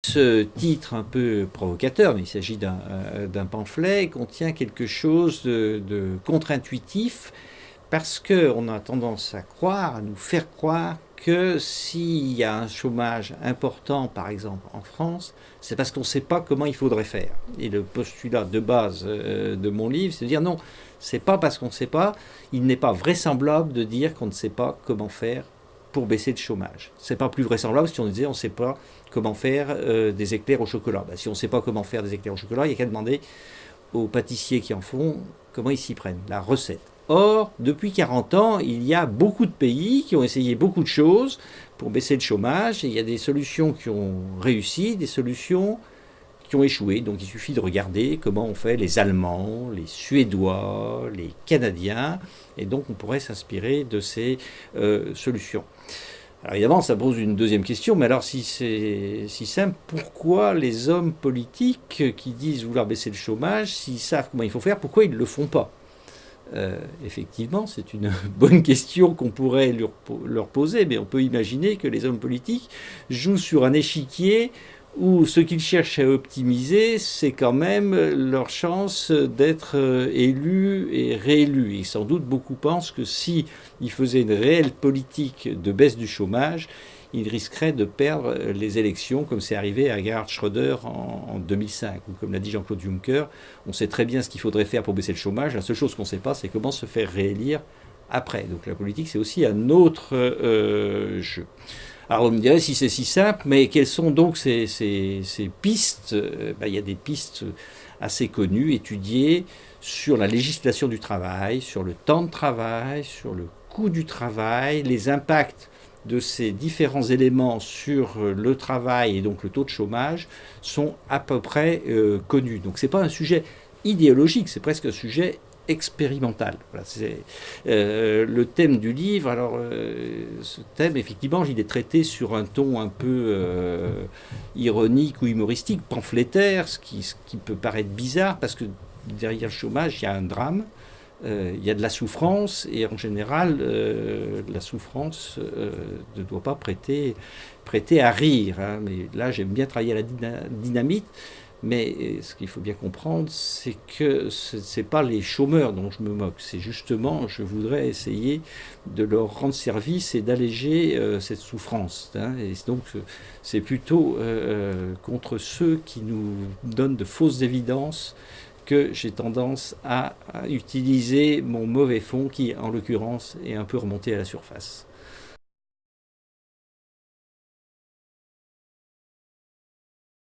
Ce titre un peu provocateur, mais il s'agit d'un pamphlet, contient quelque chose de contre-intuitif parce qu'on a tendance à croire, à nous faire croire que s'il y a un chômage important, par exemple en France, c'est parce qu'on ne sait pas comment il faudrait faire. Et le postulat de base de mon livre, c'est de dire non, c'est pas parce qu'on ne sait pas, il n'est pas vraisemblable de dire qu'on ne sait pas comment faire pour baisser le chômage. C'est pas plus vraisemblable si on disait on ne sait pas comment faire des éclairs au chocolat. Ben, si on ne sait pas comment faire des éclairs au chocolat, il n'y a qu'à demander aux pâtissiers qui en font comment ils s'y prennent, la recette. Or, depuis 40 ans, il y a beaucoup de pays qui ont essayé beaucoup de choses pour baisser le chômage, et il y a des solutions qui ont réussi, des solutions qui ont échoué. Donc il suffit de regarder comment ont fait les Allemands, les Suédois, les Canadiens, et donc on pourrait s'inspirer de ces solutions. Alors évidemment, ça pose une deuxième question, mais alors si c'est si simple, pourquoi les hommes politiques qui disent vouloir baisser le chômage, s'ils savent comment il faut faire, pourquoi ils ne le font pas? Effectivement, c'est une bonne question qu'on pourrait leur poser, mais on peut imaginer que les hommes politiques jouent sur un échiquier où ce qu'ils cherchent à optimiser, c'est quand même leur chance d'être élus et réélus. Et sans doute beaucoup pensent que si ils faisaient une réelle politique de baisse du chômage, ils risqueraient de perdre les élections, comme c'est arrivé à Gerhard Schröder en 2005, ou comme l'a dit Jean-Claude Juncker, on sait très bien ce qu'il faudrait faire pour baisser le chômage, la seule chose qu'on ne sait pas, c'est comment se faire réélire après. Donc la politique, c'est aussi un autre jeu. Alors on me dirait si c'est si simple, mais quelles sont donc ces pistes? Il y a des pistes assez connues, étudiées sur la législation du travail, sur le temps de travail, sur le coût du travail, les impacts de ces différents éléments sur le travail et donc le taux de chômage sont à peu près connus. Donc ce n'est pas un sujet idéologique, c'est presque un sujet expérimental. Voilà, c'est le thème du livre. Alors, ce thème, effectivement, il est traité sur un ton un peu ironique ou humoristique, pamphlétaire, ce qui peut paraître bizarre parce que derrière le chômage, il y a un drame. Il y a de la souffrance et en général, la souffrance ne doit pas prêter à rire. Hein. Mais là, j'aime bien travailler à la dynamite. Mais ce qu'il faut bien comprendre, c'est que ce n'est pas les chômeurs dont je me moque. C'est justement, je voudrais essayer de leur rendre service et d'alléger cette souffrance. Hein. Et donc, c'est plutôt contre ceux qui nous donnent de fausses évidences que j'ai tendance à utiliser mon mauvais fond qui, en l'occurrence, est un peu remonté à la surface.